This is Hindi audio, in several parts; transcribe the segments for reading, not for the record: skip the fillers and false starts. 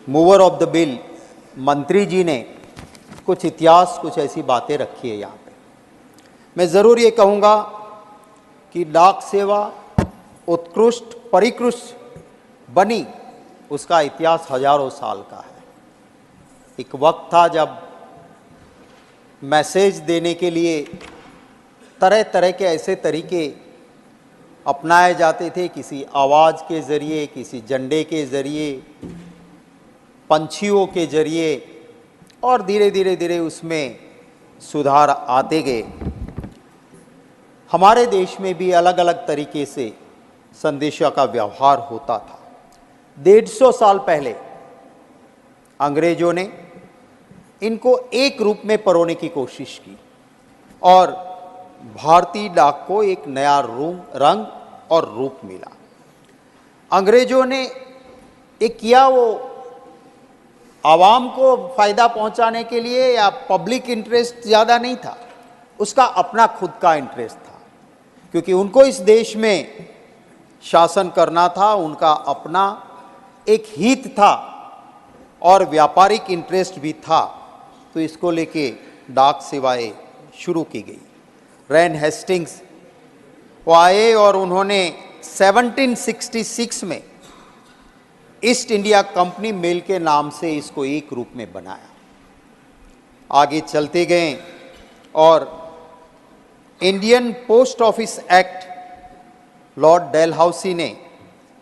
मूवर ऑफ द बिल मंत्री जी ने कुछ इतिहास, कुछ ऐसी बातें रखी है यहाँ पे। मैं ज़रूर ये कहूँगा कि डाक सेवा उत्कृष्ट परिकृष्ट बनी, उसका इतिहास हजारों साल का है। एक वक्त था जब मैसेज देने के लिए तरह तरह के ऐसे तरीके अपनाए जाते थे, किसी आवाज़ के ज़रिए, किसी झंडे के ज़रिए, पंछियों के ज़रिए, और धीरे धीरे धीरे उसमें सुधार आते गए। हमारे देश में भी अलग अलग तरीके से संदेशों का व्यवहार होता था। 150 साल पहले अंग्रेजों ने इनको एक रूप में परोने की कोशिश की और भारतीय डाक को एक नया रंग और रूप मिला। अंग्रेजों ने एक किया वो आवाम को फ़ायदा पहुंचाने के लिए, या पब्लिक इंटरेस्ट ज़्यादा नहीं था, उसका अपना खुद का इंटरेस्ट था, क्योंकि उनको इस देश में शासन करना था, उनका अपना एक हित था और व्यापारिक इंटरेस्ट भी था। तो इसको लेके डाक सेवाएं शुरू की गई। रैन हेस्टिंग्स वो आए और उन्होंने 1766 में ईस्ट इंडिया कंपनी मेल के नाम से इसको एक रूप में बनाया। आगे चलते गए और Indian post office act Lord Dalhousie ने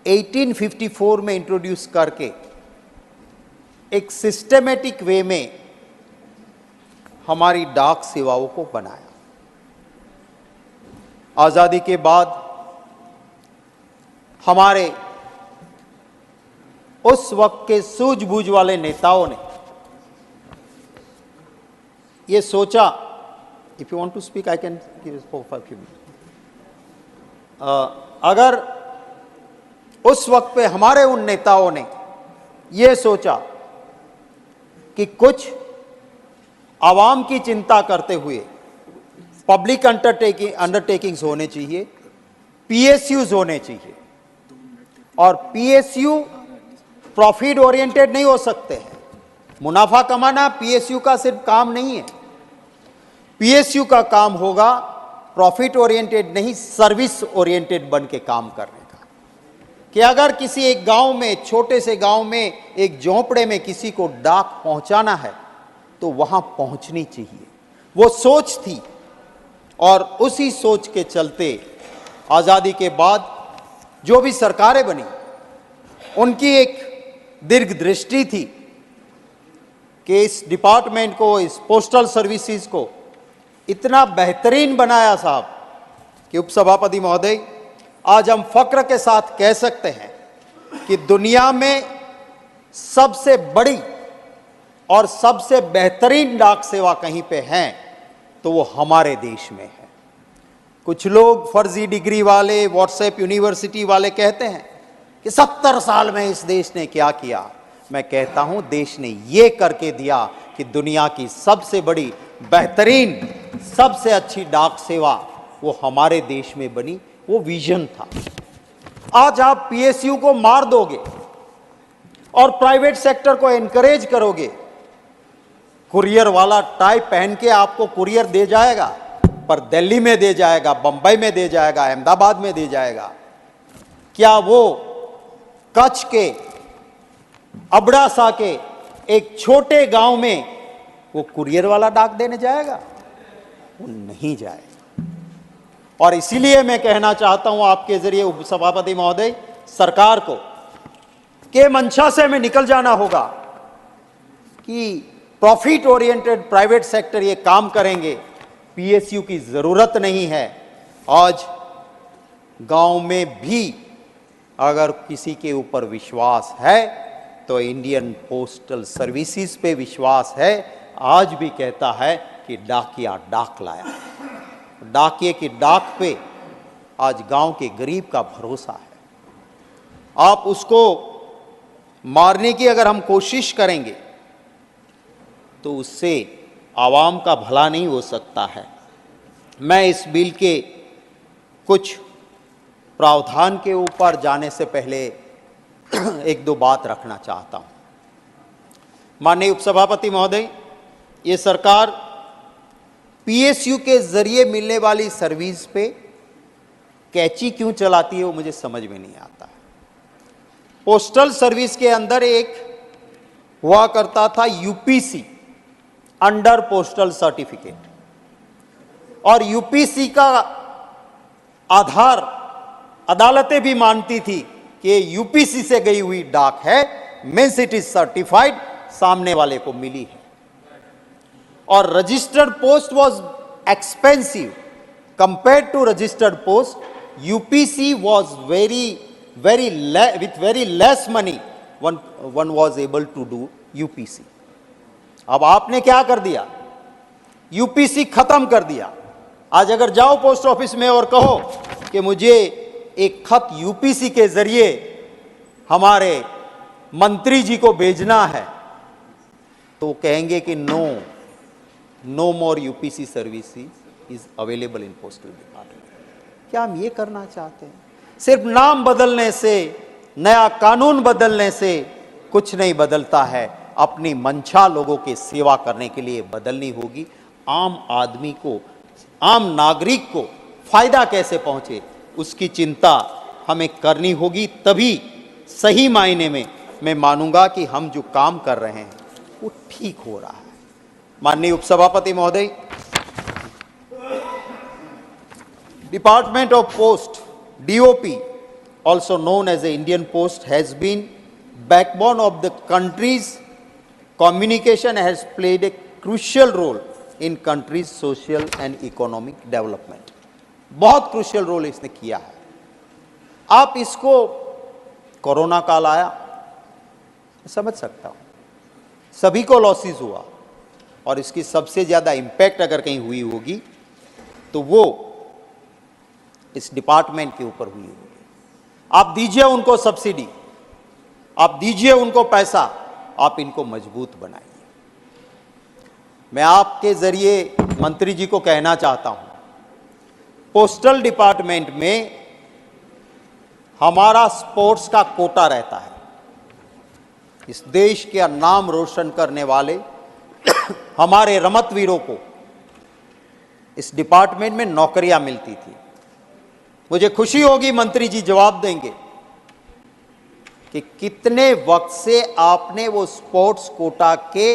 1854 में इंट्रोड्यूस करके एक सिस्टेमेटिक वे में हमारी डाक सेवाओं को बनाया। आज़ादी के बाद हमारे उस वक्त के सूझबूझ वाले नेताओं ने ये सोचा, if you want to speak I can give for 5 minutes. अगर उस वक्त पे हमारे उन नेताओं ने ये सोचा कि कुछ आवाम की चिंता करते हुए पब्लिक अंडरटेकिंग्स होने चाहिए, पीएसयूज होने चाहिए, और पीएसयू प्रॉफिट ओरिएंटेड नहीं हो सकते हैं। मुनाफा कमाना पीएसयू का सिर्फ काम नहीं है। पीएसयू का काम होगा प्रॉफिट ओरिएंटेड नहीं, सर्विस ओरिएंटेड बन के काम करने का। कि अगर किसी एक गांव में, छोटे से गांव में, एक झोंपड़े में किसी को डाक पहुंचाना है तो वहां पहुंचनी चाहिए, वो सोच थी। और उसी सोच के चलते आज़ादी के बाद जो भी सरकारें बनी, उनकी एक दीर्घ दृष्टि थी कि इस डिपार्टमेंट को, इस पोस्टल सर्विसेज को इतना बेहतरीन बनाया साहब कि उपसभापति महोदय, आज हम फक्र के साथ कह सकते हैं कि दुनिया में सबसे बड़ी और सबसे बेहतरीन डाक सेवा कहीं पे है तो वो हमारे देश में है। कुछ लोग फर्जी डिग्री वाले, व्हाट्सएप यूनिवर्सिटी वाले कहते हैं कि 70 साल में इस देश ने क्या किया। मैं कहता हूं देश ने ये करके दिया कि दुनिया की सबसे बड़ी, बेहतरीन, सबसे अच्छी डाक सेवा वो हमारे देश में बनी। वो विजन था। आज आप पीएसयू को मार दोगे और प्राइवेट सेक्टर को एनकरेज करोगे। कुरियर वाला टाई पहन के आपको कुरियर दे जाएगा, पर दिल्ली में दे जाएगा, बंबई में दे जाएगा, अहमदाबाद में दे जाएगा। क्या वो कच्छ के अबड़ासा के एक छोटे गांव में वो कुरियर वाला डाक देने जाएगा? वो नहीं जाएगा। और इसीलिए मैं कहना चाहता हूं आपके जरिए उपसभापति महोदय, सरकार को के मंशा से हमें निकल जाना होगा कि प्रॉफिट ओरिएंटेड प्राइवेट सेक्टर ये काम करेंगे, पीएसयू की जरूरत नहीं है। आज गांव में भी अगर किसी के ऊपर विश्वास है तो इंडियन पोस्टल सर्विसेज पे विश्वास है। आज भी कहता है कि डाकिया डाक लाया। डाकिए की डाक पे आज गांव के गरीब का भरोसा है। आप उसको मारने की अगर हम कोशिश करेंगे तो उससे आवाम का भला नहीं हो सकता है। मैं इस बिल के कुछ प्रावधान के ऊपर जाने से पहले एक दो बात रखना चाहता हूं। माननीय उपसभापति महोदय, ये सरकार पीएसयू के जरिए मिलने वाली सर्विस पे कैची क्यों चलाती है वो मुझे समझ में नहीं आता। पोस्टल सर्विस के अंदर एक हुआ करता था यूपीसी, अंडर पोस्टल सर्टिफिकेट, और यूपीसी का आधार अदालतें भी मानती थी कि यूपीसी से गई हुई डाक है, मीन्स इट इज सर्टिफाइड, सामने वाले को मिली है। और registered post was expensive compared to registered post. UPC was with very less money one was able to do UPC. अब आपने क्या कर दिया, यूपीसी खत्म कर दिया। आज अगर जाओ पोस्ट ऑफिस में और कहो कि मुझे एक खत यूपीसी के जरिए हमारे मंत्री जी को भेजना है, तो कहेंगे कि no more UPC service is available in postal department. क्या हम ये करना चाहते हैं? सिर्फ नाम बदलने से, नया कानून बदलने से कुछ नहीं बदलता है। अपनी मंशा लोगों की सेवा करने के लिए बदलनी होगी। आम आदमी को, आम नागरिक को फायदा कैसे पहुंचे, उसकी चिंता हमें करनी होगी। तभी सही मायने में मैं मानूंगा कि हम जो काम कर रहे हैं वो ठीक हो रहा है। माननीय उपसभापति महोदय, department of post DOP, also known as the Indian Post, has been backbone of the country's communication and has played a crucial role in country's social and economic development. बहुत क्रूशियल रोल इसने किया है। आप इसको, कोरोना काल आया, समझ सकता हूँ, सभी को लॉसेस हुआ, और इसकी सबसे ज़्यादा इम्पैक्ट अगर कहीं हुई होगी तो वो इस डिपार्टमेंट के ऊपर हुई होगी। आप दीजिए उनको सब्सिडी, आप दीजिए उनको पैसा, आप इनको मजबूत बनाइए। मैं आपके जरिए मंत्री जी को कहना चाहता हूं, पोस्टल डिपार्टमेंट में हमारा स्पोर्ट्स का कोटा रहता है। इस देश का नाम रोशन करने वाले हमारे रमतवीरों को इस डिपार्टमेंट में नौकरियां मिलती थी। मुझे खुशी होगी मंत्री जी जवाब देंगे कि कितने वक्त से आपने वो स्पोर्ट्स कोटा के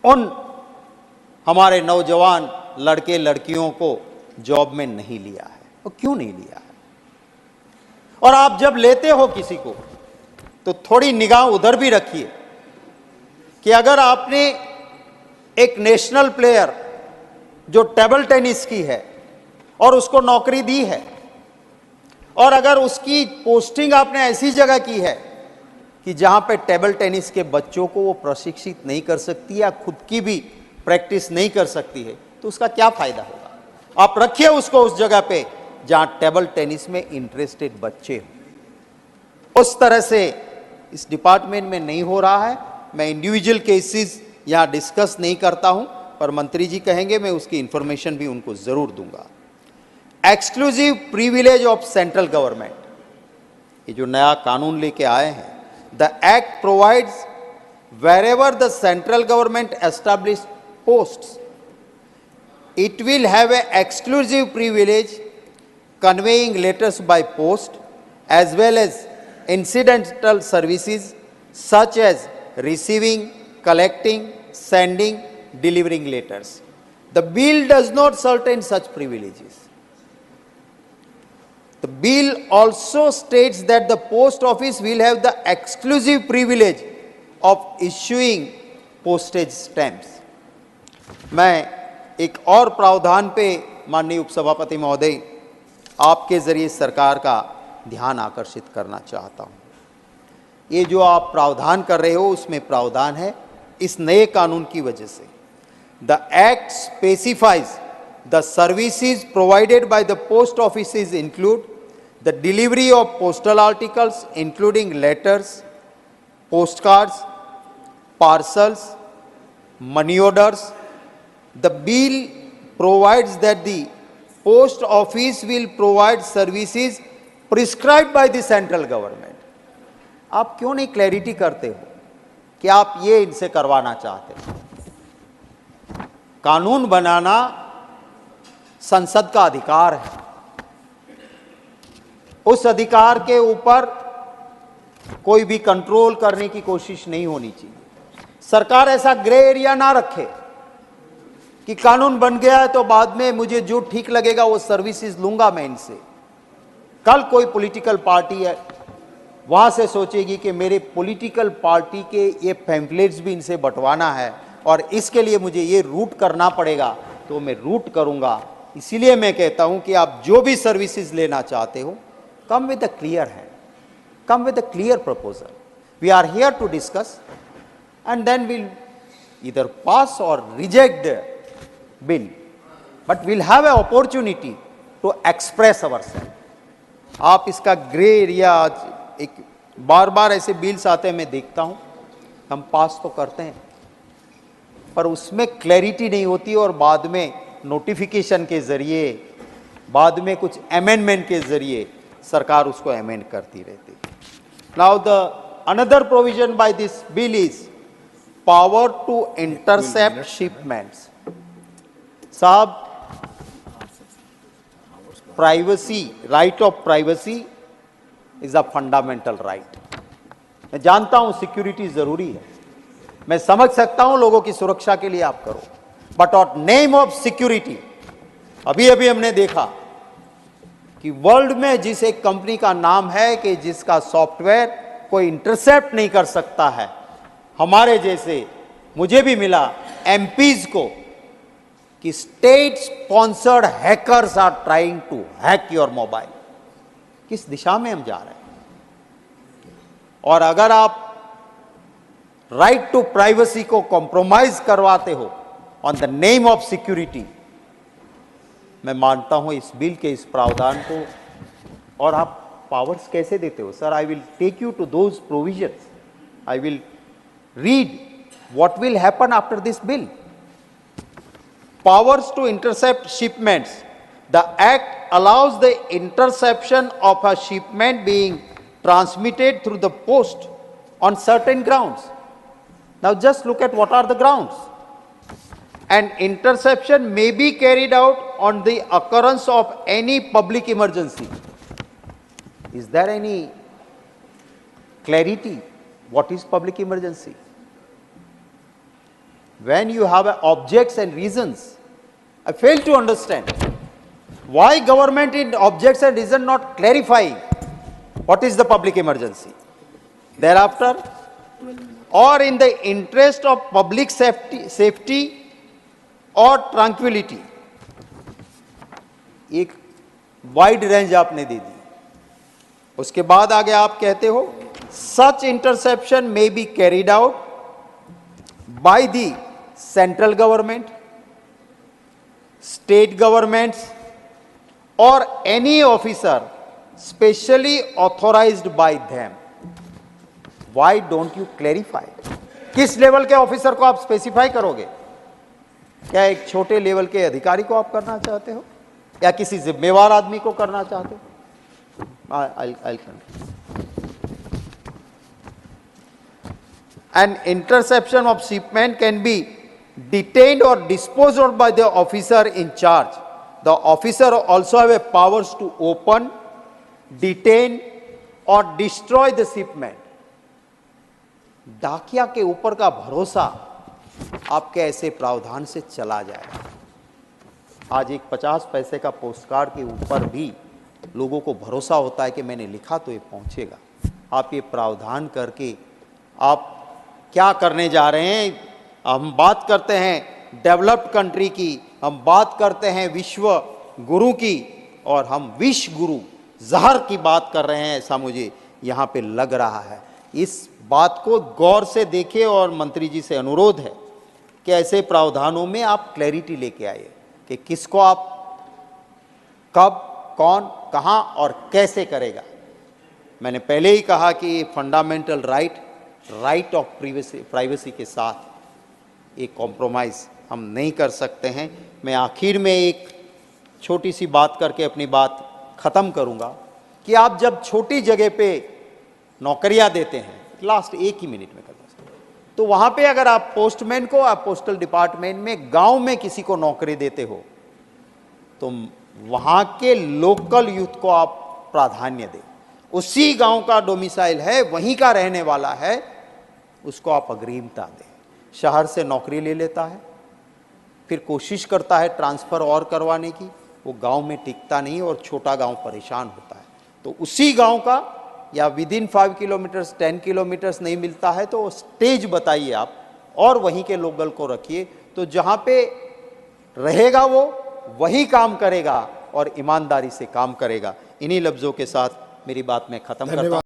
उन हमारे नौजवान लड़के लड़कियों को जॉब में नहीं लिया है, और क्यों नहीं लिया है? और आप जब लेते हो किसी को तो थोड़ी निगाह उधर भी रखिए कि अगर आपने एक नेशनल प्लेयर जो टेबल टेनिस की है और उसको नौकरी दी है, और अगर उसकी पोस्टिंग आपने ऐसी जगह की है कि जहां पे टेबल टेनिस के बच्चों को वो प्रशिक्षित नहीं कर सकती या खुद की भी प्रैक्टिस नहीं कर सकती है, तो उसका क्या फायदा होगा? आप रखिए उसको उस जगह पे जहां टेबल टेनिस में इंटरेस्टेड बच्चे हो। उस तरह से इस डिपार्टमेंट में नहीं हो रहा है। मैं इंडिविजुअल केसेस यहां डिस्कस नहीं करता हूं, पर मंत्री जी कहेंगे, मैं उसकी इंफॉर्मेशन भी उनको जरूर दूंगा। Exclusive privilege of central government, ये जो नया कानून लेके आए हैं, the act provides wherever the central government establish posts, it will have an exclusive privilege conveying letters by post as well as incidental services such as receiving, collecting, sending, delivering letters. The bill does not certain such privileges. The bill also states that the post office will have the exclusive privilege of issuing postage stamps. मैं एक और प्रावधान पे माननीय उपसभापति महोदय आपके जरिए सरकार का ध्यान आकर्षित करना चाहता हूं। ये जो आप प्रावधान कर रहे हो उसमें प्रावधान है इस नए कानून की वजह से। The act specifies the services provided by the post offices include the delivery of postal articles including letters, post cards, parcels, money orders. The bill provides that the post office will provide services prescribed by the central government. आप क्यों नहीं क्लैरिटी करते हो कि आप ये इनसे करवाना चाहते हैं। कानून बनाना संसद का अधिकार है, उस अधिकार के ऊपर कोई भी कंट्रोल करने की कोशिश नहीं होनी चाहिए। सरकार ऐसा ग्रे एरिया ना रखे कि कानून बन गया है तो बाद में मुझे जो ठीक लगेगा वो सर्विसेज लूंगा मैं इनसे। कल कोई पॉलिटिकल पार्टी है वहां से सोचेगी कि मेरे पॉलिटिकल पार्टी के ये पैम्फलेट्स भी इनसे बंटवाना है और इसके लिए मुझे ये रूट करना पड़ेगा, तो मैं रूट करूंगा। इसीलिए मैं कहता हूं कि आप जो भी सर्विसेज लेना चाहते हो, come with a clear hand, come with a clear proposal. We are here to discuss and then we'll either pass or reject the bill, but we'll have an opportunity to express ourselves. आप इसका ग्रे एरिया, आज एक बार बार ऐसे बिल्स आते हैं मैं देखता हूं, हम पास तो करते हैं पर उसमें क्लैरिटी नहीं होती और बाद में नोटिफिकेशन के जरिए, बाद में कुछ अमेंडमेंट के जरिए सरकार उसको अमेंड करती रहती है। Now the another provision by this bill is power to intercept shipments. साहब, privacy, right of privacy is a fundamental right. मैं जानता हूं सिक्योरिटी जरूरी है, मैं समझ सकता हूं लोगों की सुरक्षा के लिए आप करो, but on name of security, अभी अभी हमने देखा कि वर्ल्ड में जिस एक कंपनी का नाम है कि जिसका सॉफ्टवेयर कोई इंटरसेप्ट नहीं कर सकता है, हमारे जैसे मुझे भी मिला एमपीज को कि state sponsored hackers are trying to hack your mobile. किस दिशा में हम जा रहे हैं? और अगर आप राइट टू प्राइवेसी को कॉम्प्रोमाइज करवाते हो on the name of security, मैं मानता हूं इस बिल के इस प्रावधान को, और आप पावर्स कैसे देते हो? Sir, I will take you to those provisions, I will read what will happen after this bill. Powers to intercept shipments. The act allows the interception of a shipment being transmitted through the post on certain grounds. Now just look at what are the grounds. An interception may be carried out on the occurrence of any public emergency. Is there any clarity? What is public emergency? When you have objects and reasons, I fail to understand why government in objects and reason not clarifying what is the public emergency. Thereafter, or in the interest of public safety or tranquility, एक वाइड रेंज आपने दे दी। उसके बाद आगे आप कहते हो such interception may be carried out by the central government, state governments or any officer specially authorized by them. Why don't you clarify? किस लेवल के ऑफिसर को आप स्पेसिफाई करोगे? क्या एक छोटे लेवल के अधिकारी को आप करना चाहते हो या किसी जिम्मेवार आदमी को करना चाहते हो? I'll continue. An interception of shipment can be detained or disposed of by the officer in charge. The officer also have a powers to open, detain or destroy the shipment. डाकिया के ऊपर का भरोसा आपके ऐसे प्रावधान से चला जाएगा। आज एक 50 पैसे का पोस्टकार्ड के ऊपर भी लोगों को भरोसा होता है कि मैंने लिखा तो ये पहुंचेगा। आप ये प्रावधान करके आप क्या करने जा रहे हैं? हम बात करते हैं डेवलप्ड कंट्री की, हम बात करते हैं विश्व गुरु की, और हम विश्व गुरु जहर की बात कर रहे हैं, ऐसा मुझे यहाँ पे लग रहा है। इस बात को गौर से देखिए और मंत्री जी से अनुरोध है कि ऐसे प्रावधानों में आप क्लैरिटी लेके आइए कि किसको आप कब, कौन, कहाँ और कैसे करेगा। मैंने पहले ही कहा कि फंडामेंटल राइट ऑफ प्राइवेसी के साथ एक कॉम्प्रोमाइज़ हम नहीं कर सकते हैं। मैं आखिर में एक छोटी सी बात करके अपनी बात ख़त्म करूंगा कि आप जब छोटी जगह पे नौकरियां देते हैं, लास्ट एक ही मिनट में कर सकते हैं, तो वहां पे अगर आप पोस्टमैन को, आप पोस्टल डिपार्टमेंट में गांव में किसी को नौकरी देते हो, तो वहां के लोकल यूथ को आप प्राधान्य दें। उसी गांव का डोमिसाइल है, वहीं का रहने वाला है, उसको आप अग्रिमता दें। शहर से नौकरी ले लेता है, फिर कोशिश करता है ट्रांसफ़र और करवाने की, वो गांव में टिकता नहीं और छोटा गांव परेशान होता है। तो उसी गांव का या विद इन 5 किलोमीटर्स 10 किलोमीटर्स नहीं मिलता है तो स्टेज बताइए आप और वहीं के लोकल को रखिए, तो जहां पे रहेगा वो वही काम करेगा और ईमानदारी से काम करेगा। इन्हीं लफ्ज़ों के साथ मेरी बात मैं ख़त्म करता हूँ।